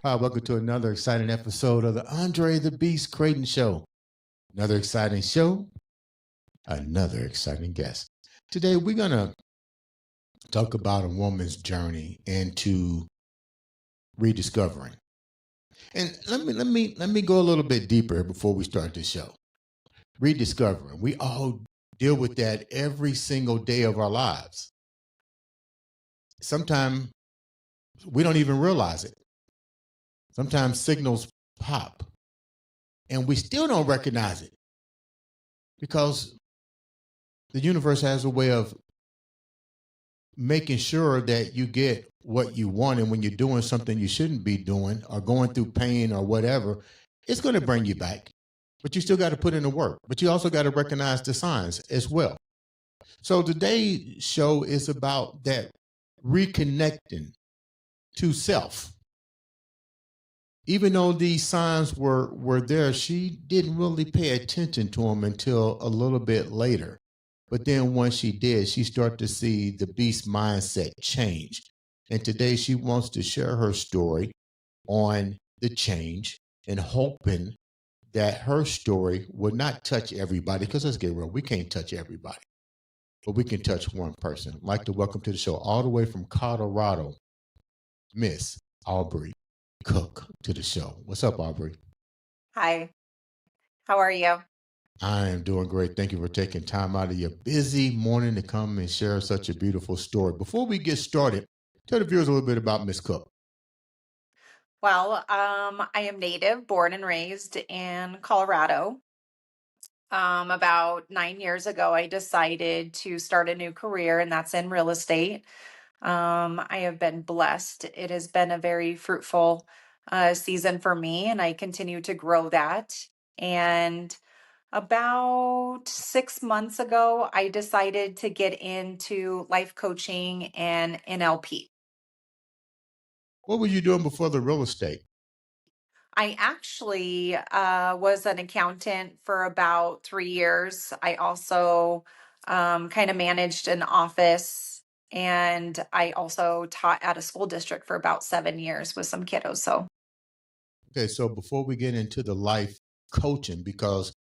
Hi, welcome to another exciting episode of the Andre The Beast Crayton Show. Another exciting show, another exciting guest. Today, we're going to talk about a woman's journey into rediscovering. And let me go a little bit deeper before we start this show. Rediscovering. We all deal with that every single day of our lives. Sometimes we don't even realize it. Sometimes signals pop and we still don't recognize it because the universe has a way of making sure that you get what you want. And when you're doing something you shouldn't be doing or going through pain or whatever, it's going to bring you back. But you still got to put in the work. But you also got to recognize the signs as well. So today's show is about that reconnecting to self. Even though these signs were there, she didn't really pay attention to them until a little bit later. But then once she did, she started to see the beast mindset change. And today she wants to share her story on the change and hoping that her story would not touch everybody. Because let's get real, we can't touch everybody, but we can touch one person. I'd like to welcome to the show all the way from Colorado, Miss Aubrey Cook to the show. What's up, Aubrey? Hi, how are you? I am doing great. Thank you for taking time out of your busy morning to come and share such a beautiful story. Before we get started, tell the viewers a little bit about Miss Cook. Well, I am native, born and raised in Colorado. About 9 years ago, I decided to start a new career, and that's in real estate. I have been blessed. It has been a very fruitful season for me, and I continue to grow that. And about 6 months ago, I decided to get into life coaching and NLP. What were you doing before the real estate? I actually was an accountant for about 3 years. I also kind of managed an office, and I also taught at a school district for about 7 years with some kiddos. So, Okay, so before we get into the life coaching, because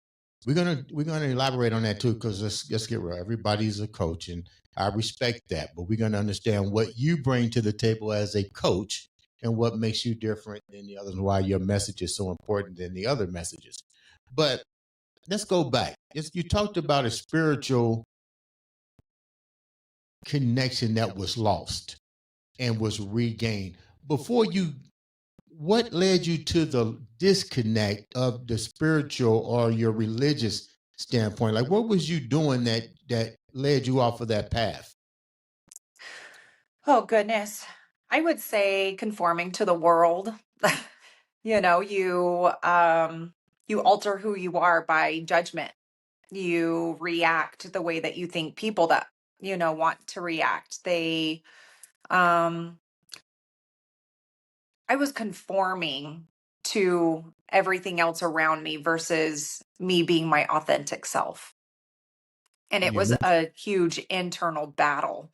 we're gonna elaborate on that too, because let's get real. Everybody's a coach, and I respect that, but we're gonna understand what you bring to the table as a coach and what makes you different than the others, and why your message is so important than the other messages. But let's go back. You talked about a spiritual connection that was lost and was regained. Before you, what led you to the disconnect of the spiritual or your religious standpoint? Like, what was you doing that led you off of that path? oh goodness, I would say conforming to the world. You alter who you are by judgment. You react the way that you think people that want to react. Um I was conforming to everything else around me versus me being my authentic self. And it Yeah, was a huge internal battle.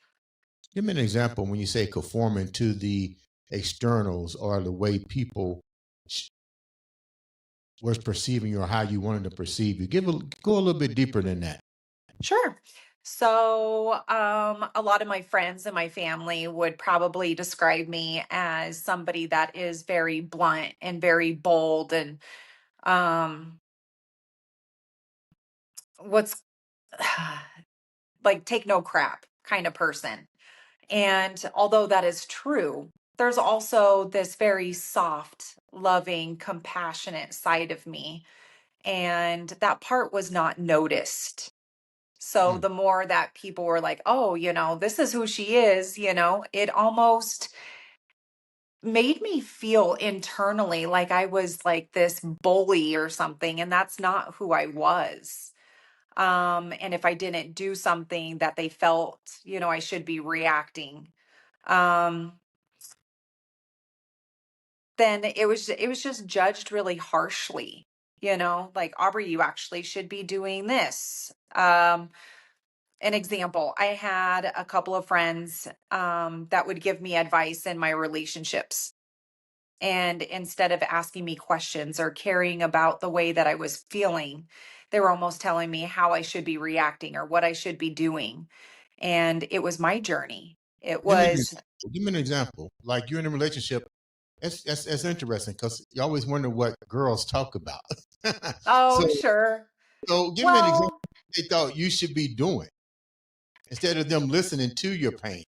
give me an example when you say conforming to the externals or the way people was perceiving you or how you wanted to perceive you. Go a little bit deeper than that. Sure. So, a lot of my friends and my family would probably describe me as somebody that is very blunt and very bold and um what's like take no crap kind of person. And although that is true, there's also this very soft, loving, compassionate side of me. And that part was not noticed. So Mm. the more that people were like, oh, this is who she is, it almost made me feel internally like I was like this bully or something. And that's not who I was. And if I didn't do something that they felt, I should be reacting. um, then it was just judged really harshly. Like, Aubrey, you actually should be doing this. An example, I had a couple of friends that would give me advice in my relationships. And instead of asking me questions or caring about the way that I was feeling, they were almost telling me how I should be reacting or what I should be doing. And it was my journey. It Give me an was, example. Give me an example. Like you're in a relationship. That's interesting because you always wonder what girls talk about. so oh, sure. so give me an example Well, they thought you should be doing instead of them listening to your pain.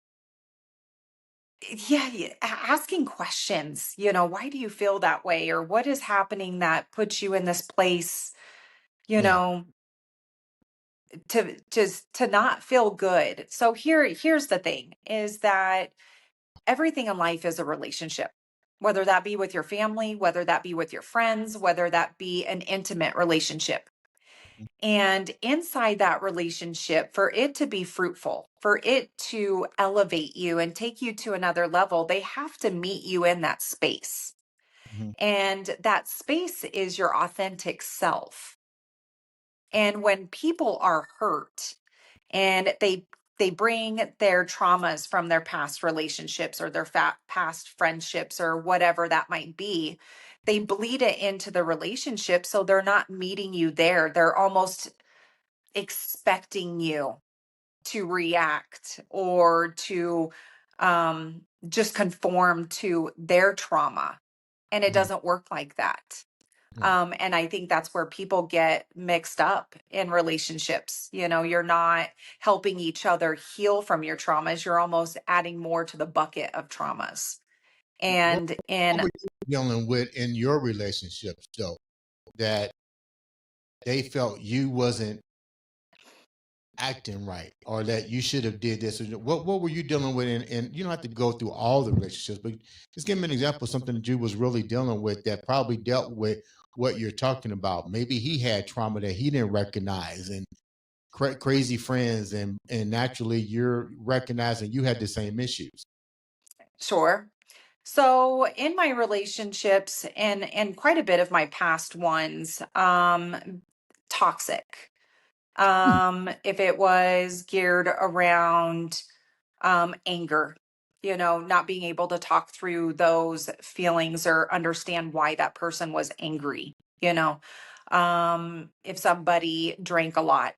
yeah, yeah, asking questions, why do you feel that way? Or what is happening that puts you in this place, you Yeah. know, to not feel good. So here's the thing is that everything in life is a relationship, whether that be with your family, whether that be with your friends, whether that be an intimate relationship. And inside that relationship, for it to be fruitful, for it to elevate you and take you to another level, they have to meet you in that space. Mhm. And that space is your authentic self. And when people are hurt and they bring their traumas from their past relationships or their past friendships or whatever that might be, they bleed it into the relationship, so they're not meeting you there. They're almost expecting you to react or to just conform to their trauma, and it Mhm. doesn't work like that. Yeah. And I think that's where people get mixed up in relationships. You're not helping each other heal from your traumas. You're almost adding more to the bucket of traumas. What, And what in were you dealing with in your relationships though that they felt you wasn't acting right or that you should have did this? Or what were you dealing with? And you don't have to go through all the relationships, but just give me an example of something that you was really dealing with that probably dealt with what you're talking about. Maybe he had trauma that he didn't recognize and crazy friends and naturally you're recognizing you had the same issues. Sure. So in my relationships and quite a bit of my past ones, toxic. If it was geared around anger, not being able to talk through those feelings or understand why that person was angry, if somebody drank a lot,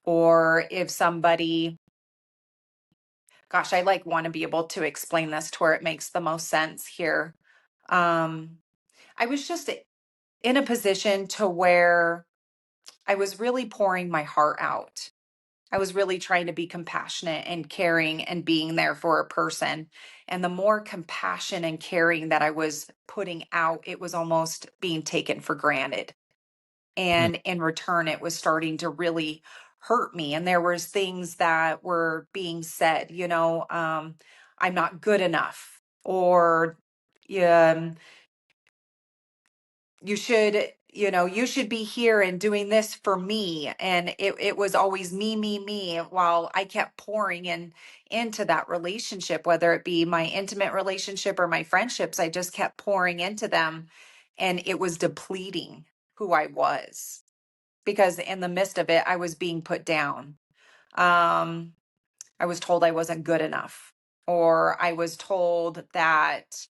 or if somebody, gosh, I like want to be able to explain this to where it makes the most sense here. Um, I was just in a position to where I was really pouring my heart out. I was really trying to be compassionate and caring and being there for a person. And the more compassion and caring that I was putting out, it was almost being taken for granted. Mm. And in return, it was starting to really hurt me. And there was things that were being said, I'm not good enough, or um, you should be here and doing this for me. And it was always me, while I kept pouring into that relationship, whether it be my intimate relationship or my friendships. I just kept pouring into them, and it was depleting who I was, because in the midst of it I was being put down. um I was told I wasn't good enough, or I was told that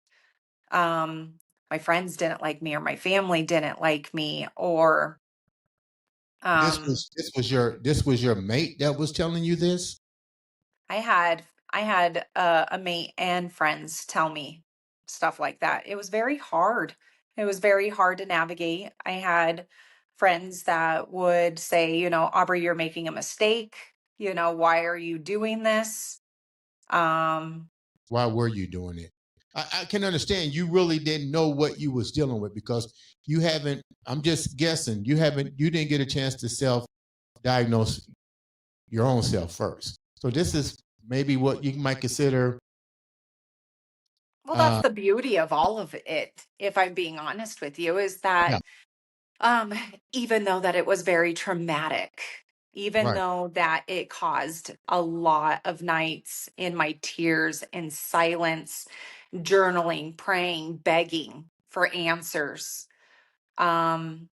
um my friends didn't like me, or my family didn't like me, or um This was your mate that was telling you this. I had a mate and friends tell me stuff like that. It was very hard. It was very hard to navigate. I had friends that would say, Aubrey, you're making a mistake. Why are you doing this? Um, Why were you doing it? I can understand you really didn't know what you was dealing with because you haven't. I'm just guessing you didn't get a chance to self diagnose your own self first. So this is maybe what you might consider. well, that's Uh, the beauty of all of it, if I'm being honest with you, is yeah. that um, even though that it was very traumatic, even Right. though that it caused a lot of nights in my tears and silence, journaling, praying, begging for answers. Um,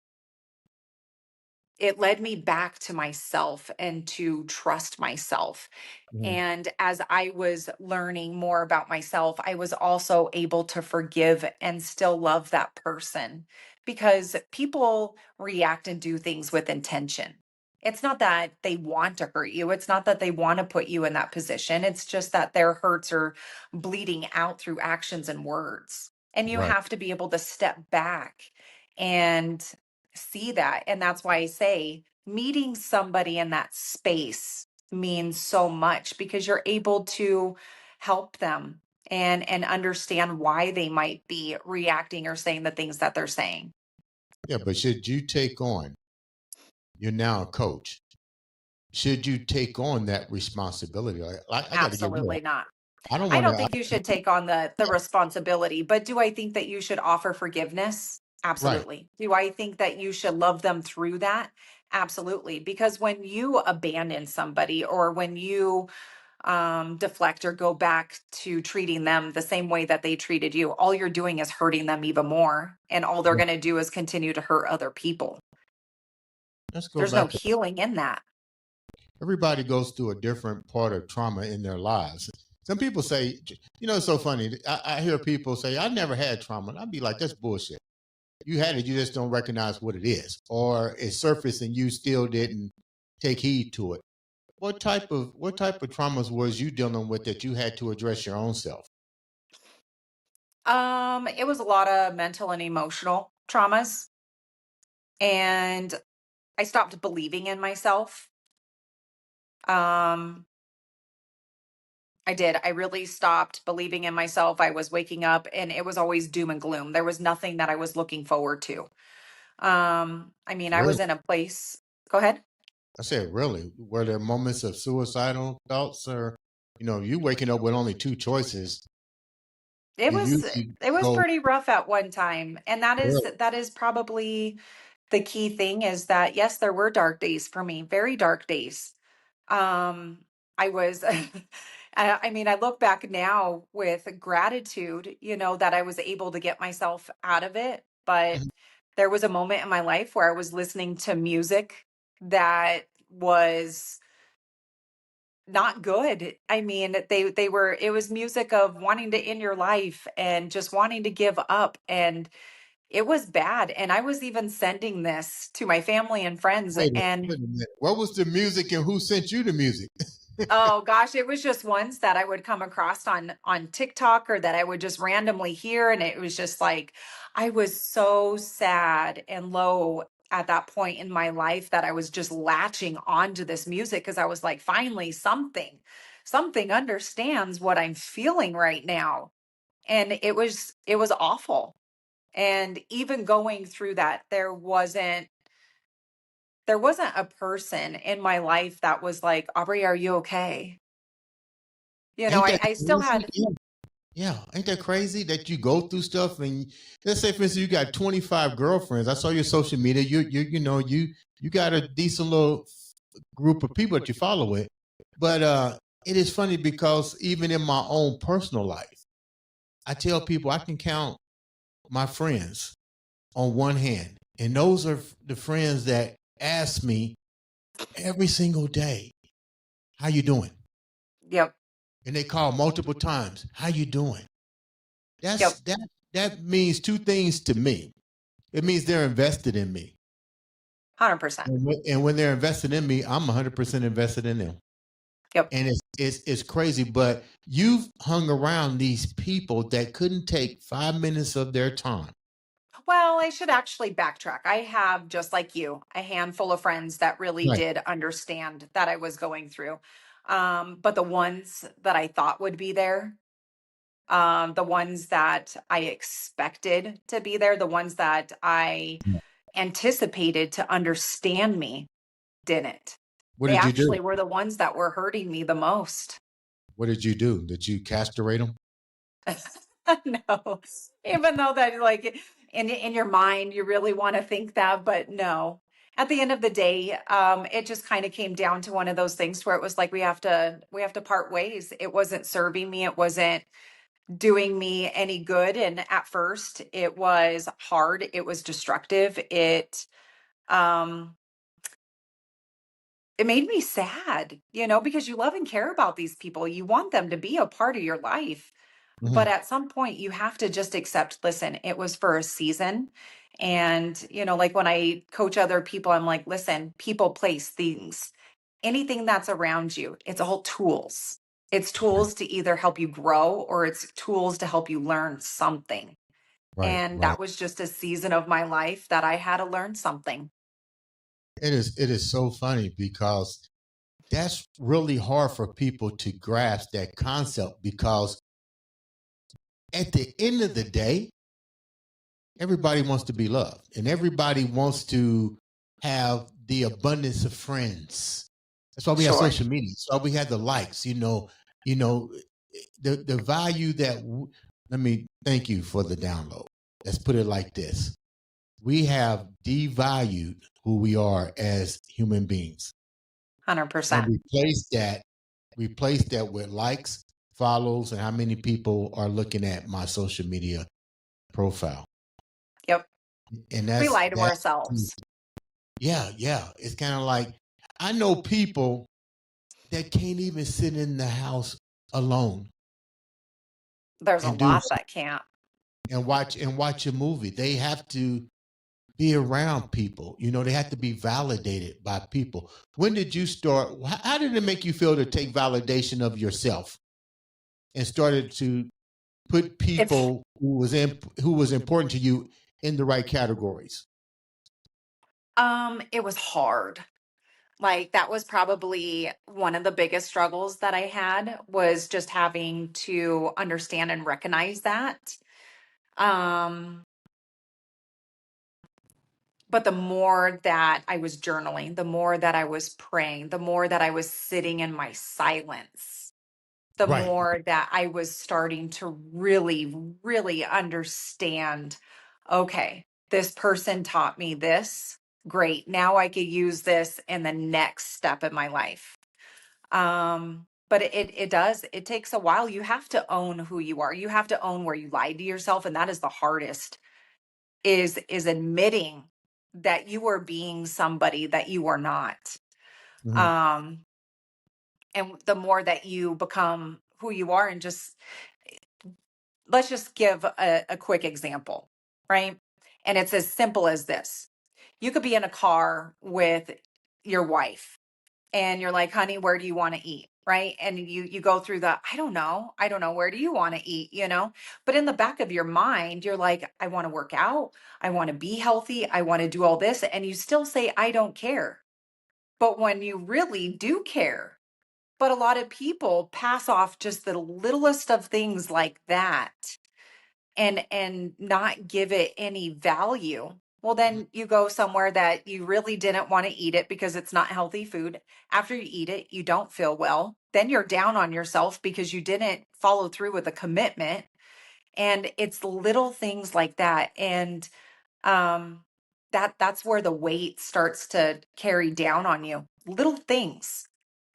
it led me back to myself and to trust myself. Mhm. And as I was learning more about myself, I was also able to forgive and still love that person because people react and do things with intention. It's not that they want to hurt you. It's not that they want to put you in that position. It's just that their hurts are bleeding out through actions and words. And you Right. have to be able to step back and see that. And that's why I say meeting somebody in that space means so much because you're able to help them and understand why they might be reacting or saying the things that they're saying. Yeah, but should you take on, you're now a coach. Should you take on that responsibility? Like, I got to get real. Absolutely not. I don't I want don't to. think you should take on the responsibility, but do I think that you should offer forgiveness? Right. Absolutely. Do I think that you should love them through that? Absolutely. Because when you abandon somebody or when you deflect or go back to treating them the same way that they treated you, all you're doing is hurting them even more. And all they're Yeah. going to do is continue to hurt other people. Let's go There's no back to, healing in that. everybody goes through a different part of trauma in their lives. Some people say, it's so funny. I hear people say, I never had trauma. And I'd be like, that's bullshit. You had it, you just don't recognize what it is. Or it surfaced and you still didn't take heed to it. What type of traumas was you dealing with that you had to address your own self? It was a lot of mental and emotional traumas. And I stopped believing in myself. Um, I did. I really stopped believing in myself. I was waking up and it was always doom and gloom. There was nothing that I was looking forward to. I mean, I Really? was in a place. Go ahead. I said, really? Were there moments of suicidal thoughts, or you waking up with only two choices? It You was usually it was go. pretty rough at one time. And Really? that is probably the key thing is that yes, there were dark days for me, very dark days. Um, I was I mean, I look back now with gratitude, that I was able to get myself out of it, but Mhm. there was a moment in my life where I was listening to music that was not good. I mean, they were it was music of wanting to end your life and just wanting to give up, and it was bad. And I was even sending this to my family and friends, Wait and a minute. What was the music and who sent you the music? oh gosh, it was just ones that I would come across on TikTok or that I would just randomly hear, and it was just like I was so sad and low at that point in my life that I was just latching onto this music because I was like, finally something understands what I'm feeling right now. And it was awful. And even going through that, there wasn't a person in my life that was like, Aubrey, are you okay? Ain't that I still crazy? had. Yeah. Yeah, ain't that crazy that you go through stuff and let's say for instance you got 25 girlfriends. I saw your social media. You got a decent little group of people that you follow it. But it is funny because even in my own personal life, I tell people I can count my friends on one hand. And those are the friends that ask me every single day, how you doing? Yep, And they call multiple times, how you doing? That's yep, that means two things to me. It means they're invested in me. 100%. And when they're invested in me, I'm 100% invested in them. Yep. And it's crazy, but you've hung around these people that couldn't take 5 minutes of their time. Well, I should actually backtrack. I have, just like you, a handful of friends that really Right. did understand that I was going through. But the ones that I thought would be there, the ones that I expected to be there, the ones that I anticipated to understand me didn't. What They did you do? actually were the ones that were hurting me the most. What did you do? Did you castrate them? No, even though that like in your mind you really want to think that, but no. At the end of the day, it just kind of came down to one of those things where it was like we have to part ways. It wasn't serving me. It wasn't doing me any good. And at first, it was hard. It was destructive. Um, it made me sad, because you love and care about these people. You want them to be a part of your life. But Mhm. at some point, you have to just accept, listen, it was for a season. And, like when I coach other people, I'm like, listen, people, place, things, anything that's around you, it's all tools. It's tools to either help you grow or it's tools to help you learn something. Right, And right. that was just a season of my life that I had to learn something. It is so funny because that's really hard for people to grasp that concept because at the end of the day, everybody wants to be loved and everybody wants to have the abundance of friends. That's why we have Sure. social media. That's why we have the likes, you know, the value that let me thank you for the download. Let's put it like this. We have devalued who we are as human beings and 100%. replace that with likes, follows, and how many people are looking at my social media profile. Yep. And We that's lie to that. ourselves. Yeah, yeah. It's kind of like I know people that can't even sit in the house alone There's a and do lot that can't. and watch a movie. They have to be around people. They have to be validated by people. When did you start? How did it make you feel to take validation of yourself and started to put It's people who was important to you in the right categories? it was hard. Like that was probably one of the biggest struggles that I had was just having to understand and recognize that. Um but the more that I was journaling, the more that I was praying, the more that I was sitting in my silence, the Right. more that I was starting to really, really understand, okay, this person taught me this. Great. Now I could use this in the next step in my life. But it takes a while. You have to own who you are. You have to own where you lied to yourself. And that is the hardest is admitting that you are being somebody that you are not. Mhm. Um, and the more that you become who you are and just let's just give a quick example, right? And it's as simple as this. You could be in a car with your wife and you're like, honey, where do you want to eat? Right. And you go through I don't know, where do you want to eat? But in the back of your mind, you're like, I want to work out, I want to be healthy, I want to do all this. And you still say, I don't care. But when you really do care, but a lot of people pass off just the littlest of things like that and not give it any value. Well, then you go somewhere that you really didn't want to eat it because it's not healthy food. After you eat it, you don't feel well. Then you're down on yourself because you didn't follow through with a commitment. And it's little things like that. And um that's where the weight starts to carry down on you, little things.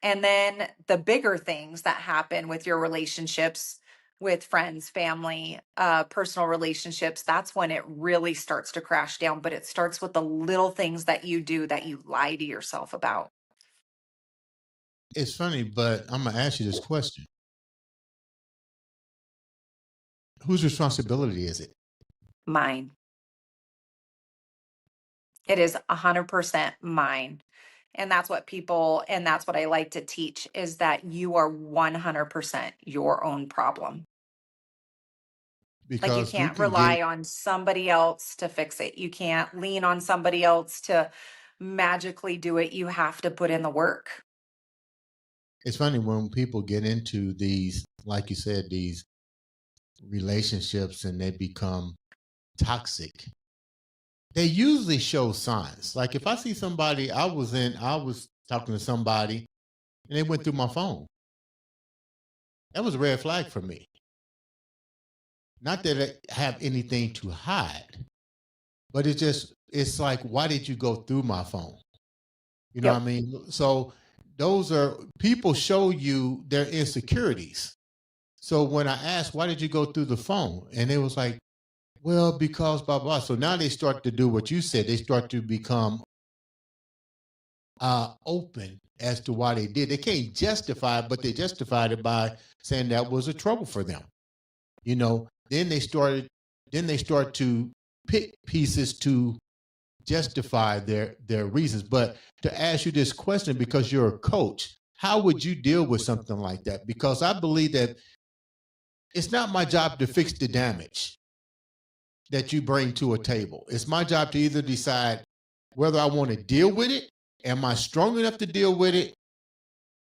And then the bigger things that happen with your relationships with friends, family, personal relationships, that's when it really starts to crash down. But it starts with the little things that you do that you lie to yourself about. It's funny, but I'm gonna ask you this question: whose responsibility is it? Mine. It is 100% mine. And that's what I like to teach is that you are 100% your own problem. Like you Because we can't can get rely on somebody else to fix it. You can't lean on somebody else to magically do it. You have to put in the work. it's funny when people get into these, like you said, these relationships and they become toxic. They usually show signs. Like if I see somebody, I was talking to somebody and they went through my phone. That was a red flag for me. Not that I have anything to hide, but it's like, why did you go through my phone? You know what Yep. I mean? So those are people show you their insecurities. So when I asked, why did you go through the phone? And it was like, well, because blah blah. So now they start to do what you said. They start to become open as to why they did. They can't justify it, but they justified it by saying that was a trouble for them. You know, then they start to pick pieces to justify their reasons. But to ask you this question, because you're a coach, how would you deal with something like that? Because I believe that it's not my job to fix the damage that you bring to a table. It's my job to either decide whether I want to deal with it. Am I strong enough to deal with it?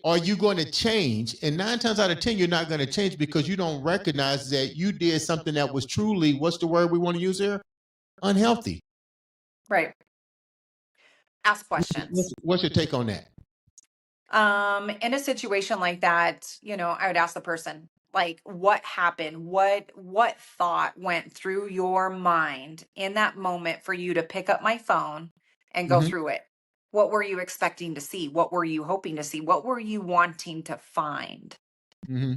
Are you going to change? And 9 times out of 10, you're not going to change because you don't recognize that you did something that was truly, what's the word we want to use here? Unhealthy. Right. Ask questions. What's your take on that? In a situation like that, I would ask the person, like, what happened? What thought went through your mind in that moment for you to pick up my phone and go Hmm. through it? What were you expecting to see? What were you hoping to see? What were you wanting to find? Hmm.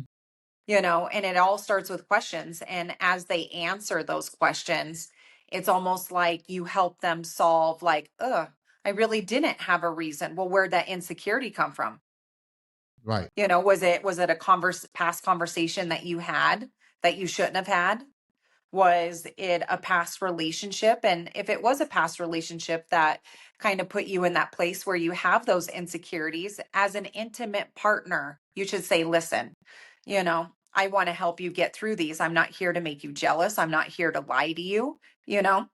And it all starts with questions. And as they answer those questions, it's almost like you help them solve, like, I really didn't have a reason. Well, where'd that insecurity come from? Right. Was it a past conversation that you had that you shouldn't have had? Was it a past relationship? And if it was a past relationship that kind of put you in that place where you have those insecurities, as an intimate partner, you should say, listen, I want to help you get through these. I'm not here to make you jealous. I'm not here to lie to you. You know,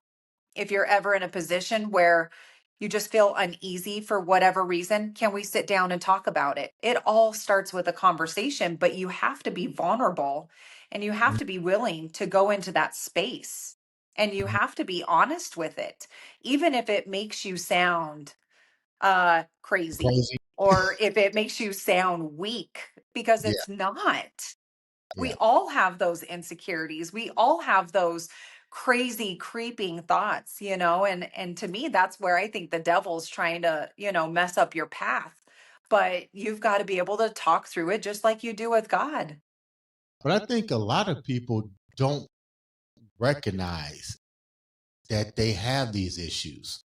if you're ever in a position where you just feel uneasy for whatever reason, can we sit down and talk about it? It all starts with a conversation, but you have to be vulnerable and you have to be willing to go into that space and you Mhm. have to be honest with it, even if it makes you sound crazy Crazy. or if it makes you sound weak, because Yeah. it's not. We Yeah. all have those insecurities. We all have those crazy creeping thoughts, and to me that's where I think the devil's trying to, mess up your path. But you've got to be able to talk through it just like you do with God. But I think a lot of people don't recognize that they have these issues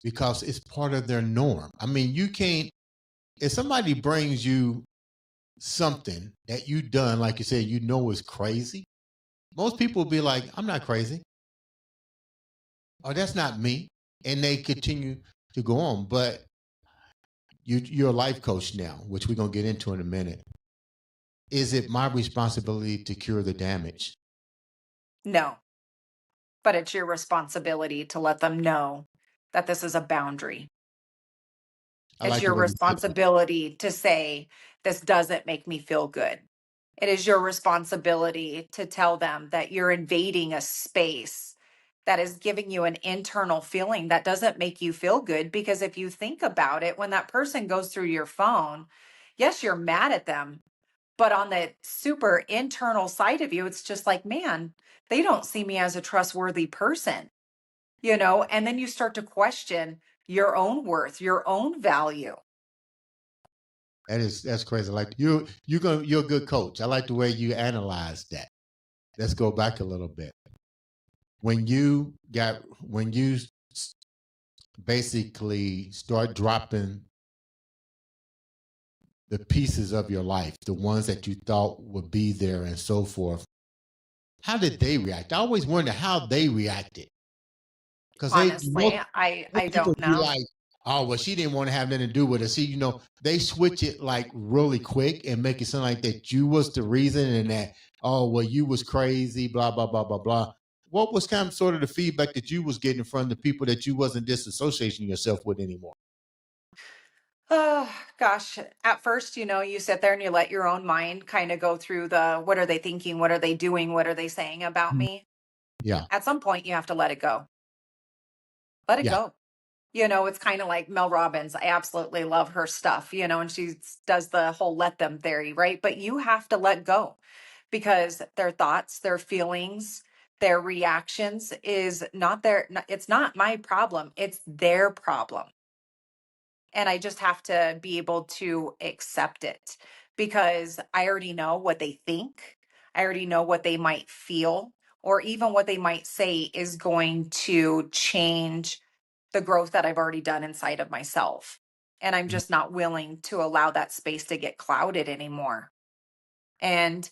because it's part of their norm. I mean, you can't, if somebody brings you something that you done, like you said, is crazy, most people will be like, I'm not crazy. Oh, that's not me. And they continue to go on. But you're a life coach now, which we're going to get into in a minute. Is it my responsibility to cure the damage? No, but it's your responsibility to let them know that this is a boundary. I It's like the your way you said that. responsibility to say, this doesn't make me feel good. It is your responsibility to tell them that you're invading a space that is giving you an internal feeling that doesn't make you feel good. Because if you think about it, when that person goes through your phone, yes, you're mad at them. But on the super internal side of you, it's just like, man, they don't see me as a trustworthy person, and then you start to question your own worth, your own value. That's crazy. Like you're a good coach. I like the way you analyze that. Let's go back a little bit. When you basically start dropping the pieces of your life, the ones that you thought would be there and so forth, how did they react? I always wonder how they reacted. Because Honestly, I most people don't be know. like, oh, well, she didn't want to have nothing to do with it. See, they switch it like really quick and make it sound like that you was the reason and that, oh, well, you was crazy, blah, blah, blah, blah, blah. What was kind of sort of the feedback that you was getting from the people that you wasn't disassociating yourself with anymore? Oh, gosh. At first, you sit there and you let your own mind kind of go through the, what are they thinking? What are they doing? What are they saying about Mhm. me? Yeah. At some point, you have to let it go. Let it Yeah. go. It's kind of like Mel Robbins. I absolutely love her stuff, and she does the whole let them theory, right? But you have to let go because their thoughts, their feelings, their reactions is not it's not my problem, it's their problem. And I just have to be able to accept it because I already know what they think. I already know what they might feel, or even what they might say is going to change the growth that I've already done inside of myself. And I'm Mhm. just not willing to allow that space to get clouded anymore. And,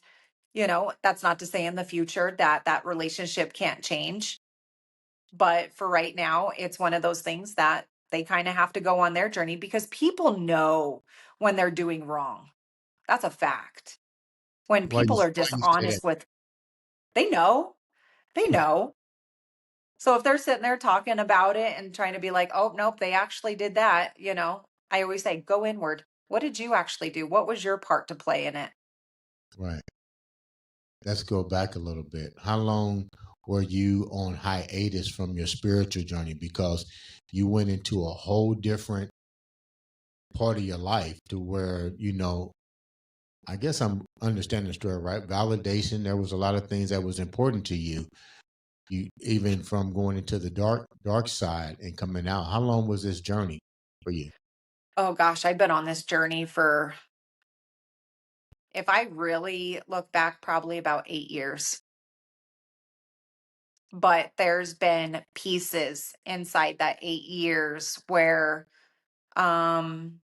that's not to say in the future that that relationship can't change. But for right now, it's one of those things that they kind of have to go on their journey because people know when they're doing wrong. That's a fact. When people are Why you say that? dishonest with, they know, they know. So if they're sitting there talking about it and trying to be like, oh, nope, they actually did that, I always say, go inward. What did you actually do? What was your part to play in it? Right. Let's go back a little bit. How long were you on hiatus from your spiritual journey? Because you went into a whole different part of your life to where, I guess I'm understanding the story, right? Validation. There was a lot of things that was important to you. You even from going into the dark side and coming out. How long was this journey for you? Oh gosh, I've been on this journey for, if I really look back, probably about 8 years. But there's been pieces inside that 8 years where um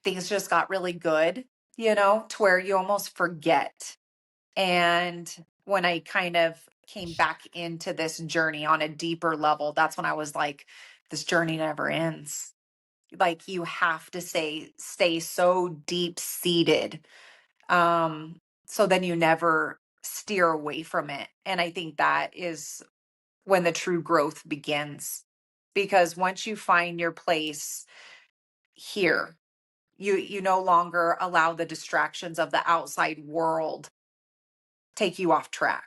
things just got really good, to where you almost forget. And when I kind of came back into this journey on a deeper level, that's when I was like, this journey never ends. Like you have to stay so deep seated. So then you never steer away from it. And I think that is when the true growth begins. Because once you find your place here, you no longer allow the distractions of the outside world take you off track.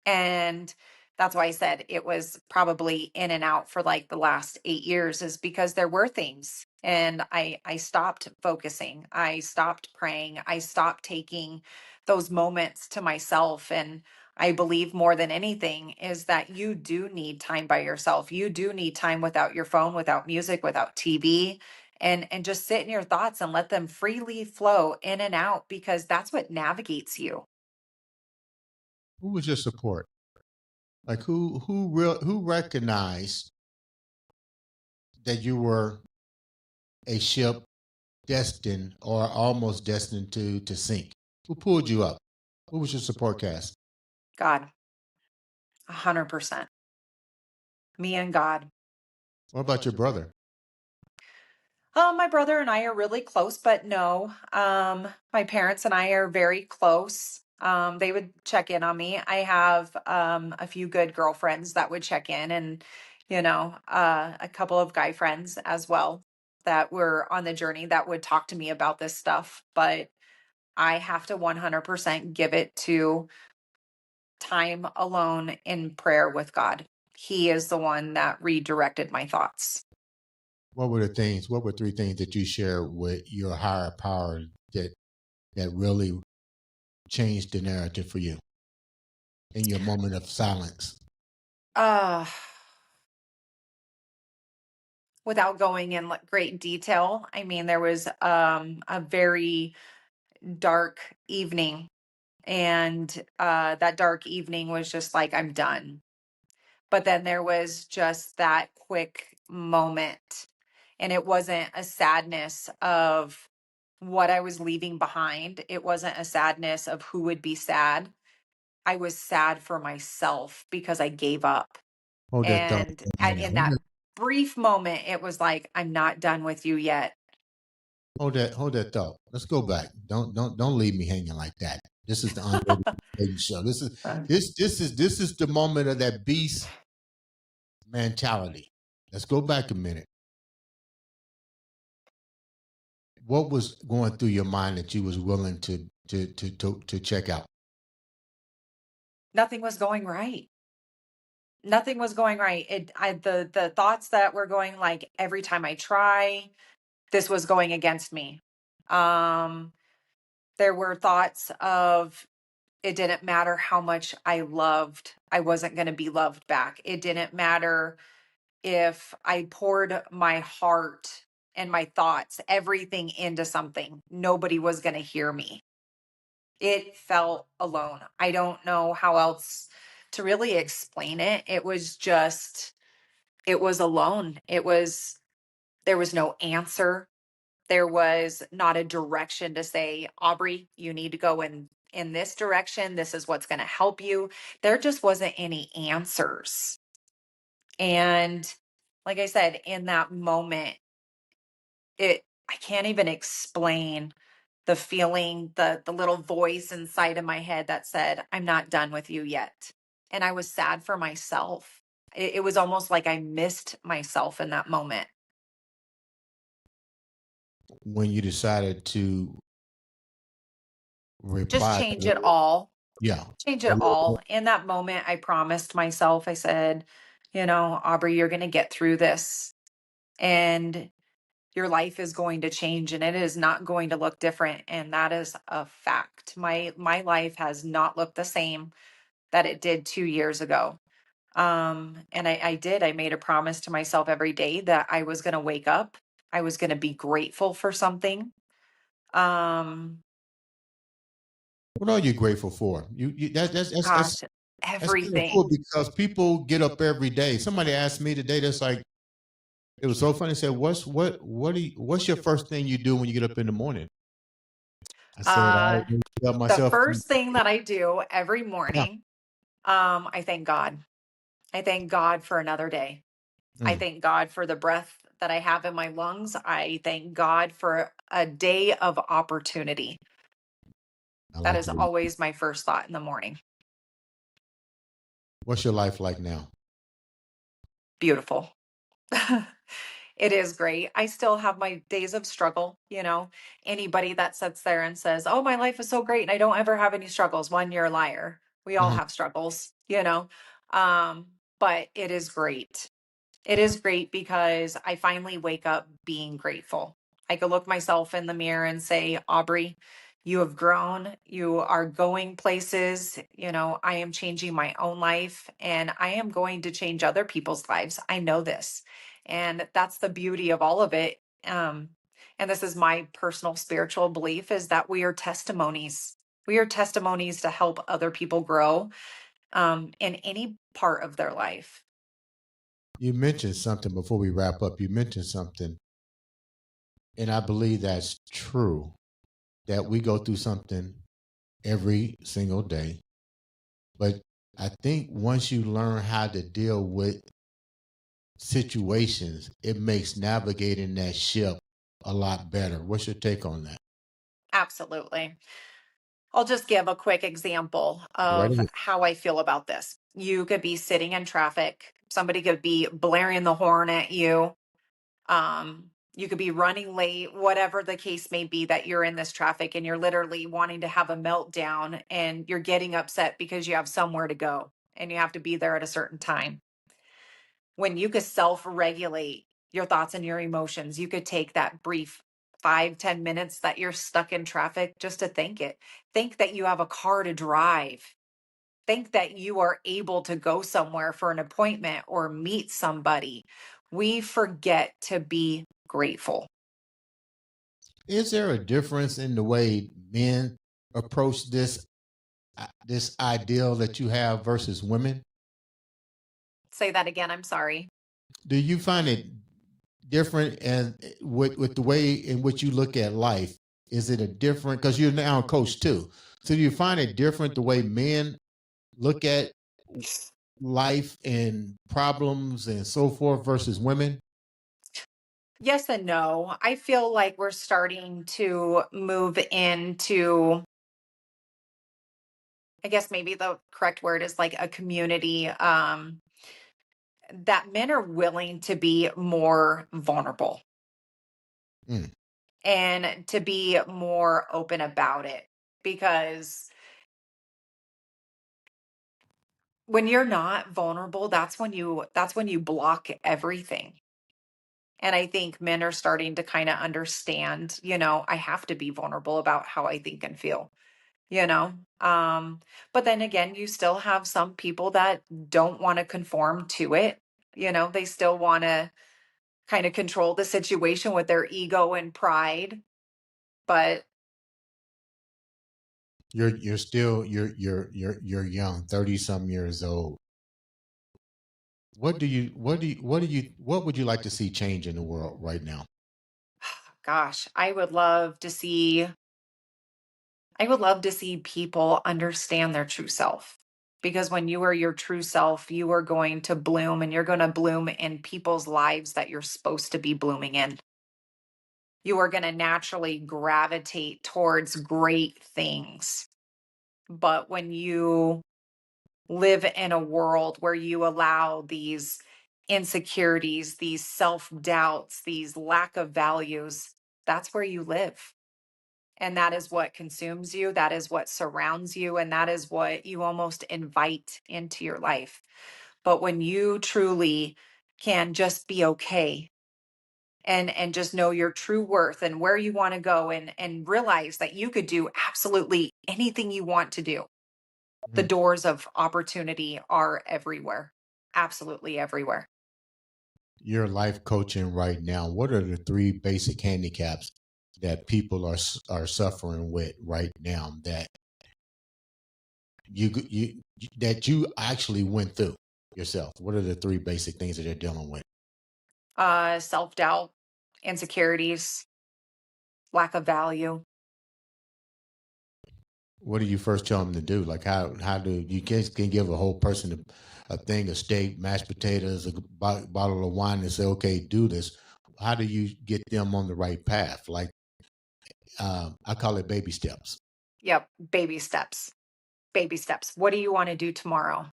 And that's why I said it was probably in and out for like the last 8 years, is because there were things. And I stopped focusing. I stopped praying. I stopped taking those moments to myself. And I believe more than anything is that you do need time by yourself. You do need time without your phone, without music, without TV, and just sit in your thoughts and let them freely flow in and out, because that's what navigates you. Who was your support? Like who recognized that you were a ship destined or almost destined to sink? Who pulled you up? Who was your support cast? God, 100%. Me and God. What about your brother? My brother and I are really close, but no. My parents and I are very close. They would check in on me. I have a few good girlfriends that would check in, and a couple of guy friends as well that were on the journey that would talk to me about this stuff. But I have to 100% give it to time alone in prayer with God. He is the one that redirected my thoughts. What were the things? What were three things that you shared with your higher power that really changed the narrative for you in your moment of silence? Uh, Without going in great detail, I mean, there was a very dark evening, and that dark evening was just like, I'm done. But then there was just that quick moment, and it wasn't a sadness of what I was leaving behind. It wasn't a sadness of who would be sad. I was sad for myself because I gave up. Hold that thought And for a at minute. in that brief moment, it was like, I'm not done with you yet. Hold that thought. Let's go back. Don't leave me hanging like that. This is the Andre The Beast Crayton show. This is the moment of that beast mentality. Let's go back a minute. What was going through your mind that you was willing to check out? Nothing was going right. Nothing was going right. The thoughts that were going, like, every time I try, this was going against me. Um, there were thoughts of It didn't matter how much I loved, I wasn't going to be loved back. It didn't matter if I poured my heart and my thoughts, everything into something, nobody was going to hear me. It felt alone. I don't know how else to really explain it. It was just, it was alone. There was no answer. There was not a direction to say, Aubrey, you need to go in this direction. This is what's going to help you. There just wasn't any answers. And like I said, in that moment, I can't even explain the feeling, the little voice inside of my head that said, I'm not done with you yet. And I was sad for myself. It was almost like I missed myself in that moment. When you decided to Just reply change to, it all. yeah, Change a it little more. all. In that moment, I promised myself, I said, Aubrey, you're going to get through this and your life is going to change and it is not going to look different. And that is a fact. My life has not looked the same that it did 2 years ago. And I made a promise to myself every day that I was going to wake up. I was going to be grateful for something. Um, What are you grateful for? Gosh, That's kind of cool everything. because people get up every day. Somebody asked me today, that's like, it was so funny. Said, what's your first thing you do when you get up in the morning? I said, I Uh, tell the myself, first thing that I do every yeah. morning, I thank God. I thank God for another day. I Mm, thank God for the breath that I have in my lungs. I thank God for a day of opportunity. I That like is the way. always my first thought in the morning. What's your life like now? Beautiful. It is great. I still have my days of struggle. Anybody that sits there and says, oh, my life is so great and I don't ever have any struggles, one, you're a liar. We all Mhm. have struggles. Um, but it is great. It is great because I finally wake up being grateful. I could look myself in the mirror and say, Aubrey, you have grown. You are going places. I am changing my own life and I am going to change other people's lives. I know this. And that's the beauty of all of it. And this is my personal spiritual belief is that we are testimonies. We are testimonies to help other people grow in any part of their life. You mentioned something before we wrap up. You mentioned something, and I believe that's true. That we go through something every single day, but I think once you learn how to deal with situations, it makes navigating that ship a lot better. What's your take on that? Absolutely. I'll just give a quick example Right of ahead. how I feel about this. You could be sitting in traffic, somebody could be blaring the horn at you. You could be running late, whatever the case may be, that you're in this traffic and you're literally wanting to have a meltdown and you're getting upset because you have somewhere to go and you have to be there at a certain time. When you could self regulate your thoughts and your emotions, you could take that brief 5-10 minutes that you're stuck in traffic just to think it. Think that you have a car to drive. Think that you are able to go somewhere for an appointment or meet somebody. We forget to be grateful. Is there a difference in the way men approach this ideal that you have versus women? Say that again. I'm sorry. Do you find it different and with the way in which you look at life? Is it a different because you're now a coach too? So do you find it different the way men look at life and problems and so forth versus women? Yes and no. I feel like we're starting to move into, I guess maybe the correct word is like a community that men are willing to be more vulnerable Mm. and to be more open about it because when you're not vulnerable, that's when you block everything. And I think men are starting to kind of understand, I have to be vulnerable about how I think and feel. you know? But then again, you still have some people that don't want to conform to it. They still want to kind of control the situation with their ego and pride. But You're still you're young, 30 some years old. What would you like to see change in the world right now? gosh, I would love to see people understand their true self. Because when you are your true self, you are going to bloom and you're going to bloom in people's lives that you're supposed to be blooming in. You are going to naturally gravitate towards great things. But when you live in a world where you allow these insecurities, these self doubts, these lack of values, that's where you live. And that is what consumes you. That is what surrounds you. And that is what you almost invite into your life. But when you truly can just be okay and just know your true worth and where you want to go and realize that you could do absolutely anything you want to do, the Mhm. doors of opportunity are everywhere. Absolutely everywhere. You're life coaching right now. What are the three basic handicaps that people are suffering with right now that you actually went through yourself? What are the three basic things that they're dealing with? Self-doubt, insecurities, lack of value. What do you first tell them to do? Like how do you can give a whole person a thing of steak, mashed potatoes, a bottle of wine, and say, okay, do this. How do you get them on the right path? Like I call it baby steps. Yep, baby steps. Baby steps. What do you want to do tomorrow?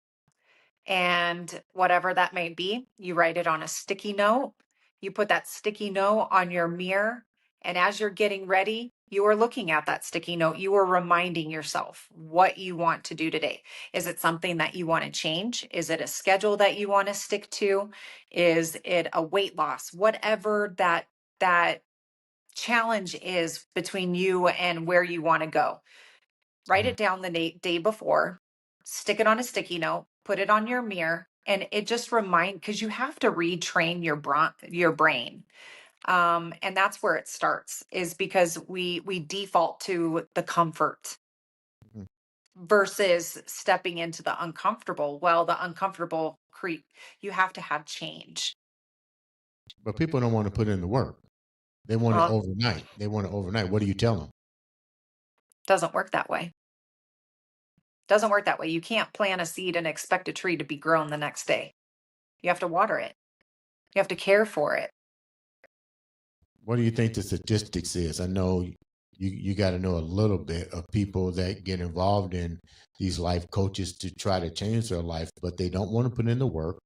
And whatever that may be, you write it on a sticky note. You put that sticky note on your mirror. And as you're getting ready, you are looking at that sticky note. You are reminding yourself what you want to do today. Is it something that you want to change? Is it a schedule that you want to stick to? Is it a weight loss? Whatever that challenge is between you and where you want to go. Write Mhm. it down the day before, stick it on a sticky note, put it on your mirror, and it just because you have to retrain your brain. And that's where it starts, is because we default to the comfort Mhm. versus stepping into the uncomfortable. Well, the uncomfortable creep, you have to have change. But people don't want to put in the work. They want it Well, it overnight. They want it overnight. What do you tell them? doesn't work that way. Doesn't work that way. You can't plant a seed and expect a tree to be grown the next day. You have to water it. You have to care for it. What do you think the statistics is? I know you got to know a little bit of people that get involved in these life coaches to try to change their life, but they don't want to put in the work.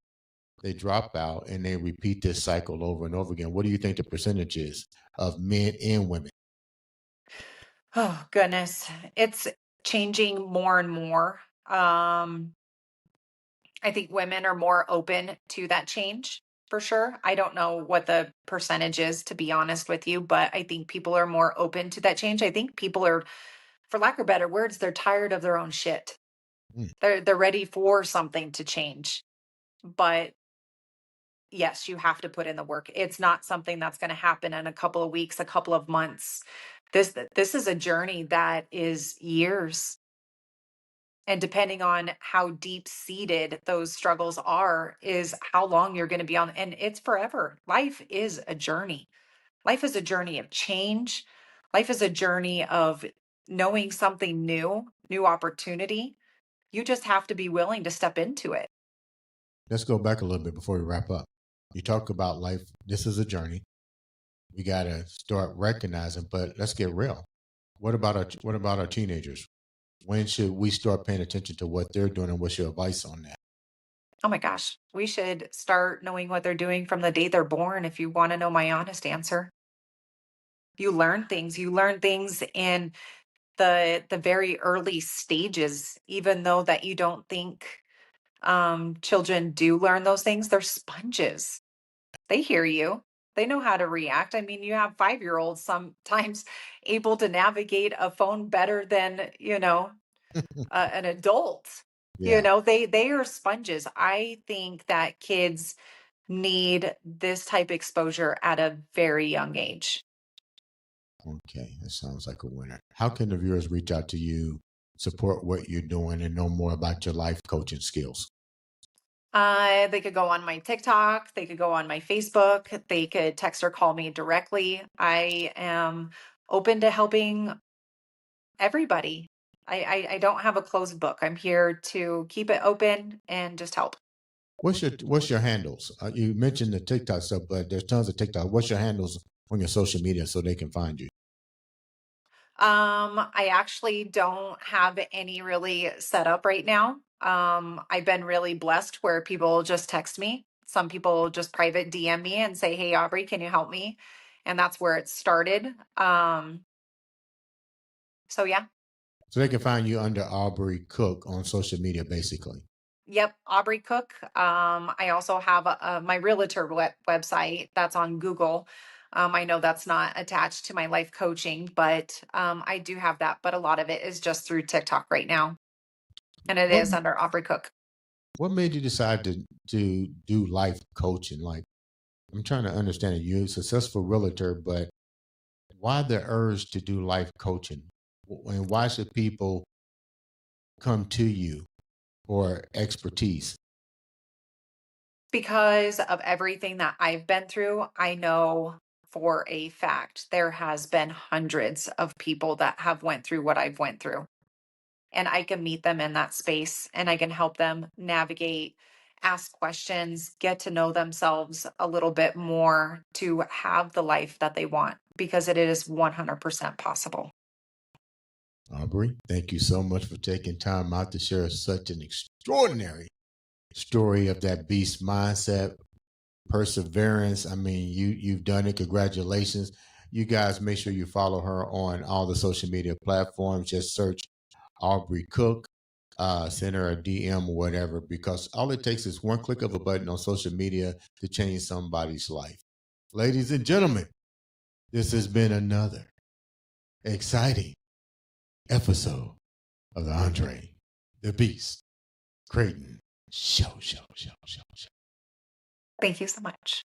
They drop out and they repeat this cycle over and over again. What do you think the percentage is of men and women? Oh, goodness. It's changing more and more. I think women are more open to that change for sure. I don't know what the percentage is, to be honest with you, but I think people are more open to that change. I think people are, for lack of better words, they're tired of their own shit. Mm. They're ready for something to change. But yes, you have to put in the work. It's not something that's going to happen in a couple of weeks, a couple of months. This is a journey that is years. And depending on how deep seated those struggles are, is how long you're going to be on. And it's forever. Life is a journey. Life is a journey of change. Life is a journey of knowing something new, new opportunity. You just have to be willing to step into it. Let's go back a little bit before we wrap up. You talk about life. This is a journey. We got to start recognizing, but let's get real. What about our teenagers? When should we start paying attention to what they're doing and what's your advice on that? Oh my gosh, we should start knowing what they're doing from the day they're born, if you want to know my honest answer. You learn things in the very early stages, even though that you don't think children do learn those things. They're sponges. They hear you. They know how to react. I mean, you have 5-year-olds sometimes able to navigate a phone better than, an adult. Yeah. They are sponges. I think that kids need this type exposure at a very young age. Okay. That sounds like a winner. How can the viewers reach out to you, support what you're doing, and know more about your life coaching skills? They could go on my TikTok, they could go on my Facebook, they could text or call me directly. I am open to helping everybody. I don't have a closed book. I'm here to keep it open and just help. What's your handles? You mentioned the TikTok stuff, but there's tons of TikTok. What's your handles on your social media so they can find you? I actually don't have any really set up right now. I've been really blessed where people just text me. Some people just private DM me and say, "Hey, Aubrey, can you help me?" And that's where it started. So yeah. So they can find you under Aubrey Cook on social media, basically. Yep, Aubrey Cook. I also have my realtor website that's on Google. I know that's not attached to my life coaching, but I do have that. But a lot of it is just through TikTok right now, and it What is under Aubrey Cook. what made you decide to do life coaching? Like, I'm trying to understand it. You're a successful realtor, but why the urge to do life coaching? And why should people come to you for expertise? Because of everything that I've been through, I know for a fact there has been hundreds of people that have went through what I've went through. And I can meet them in that space and I can help them navigate, ask questions, get to know themselves a little bit more to have the life that they want because it is 100% possible. Aubrey, thank you so much for taking time out to share such an extraordinary story of that beast mindset, perseverance. I mean, you've done it. Congratulations. You guys make sure you follow her on all the social media platforms. Just search Aubrey Cook, send her a DM or whatever, because all it takes is one click of a button on social media to change somebody's life. Ladies and gentlemen, this has been another exciting episode of the Andre the Beast Crayton show. Thank you so much.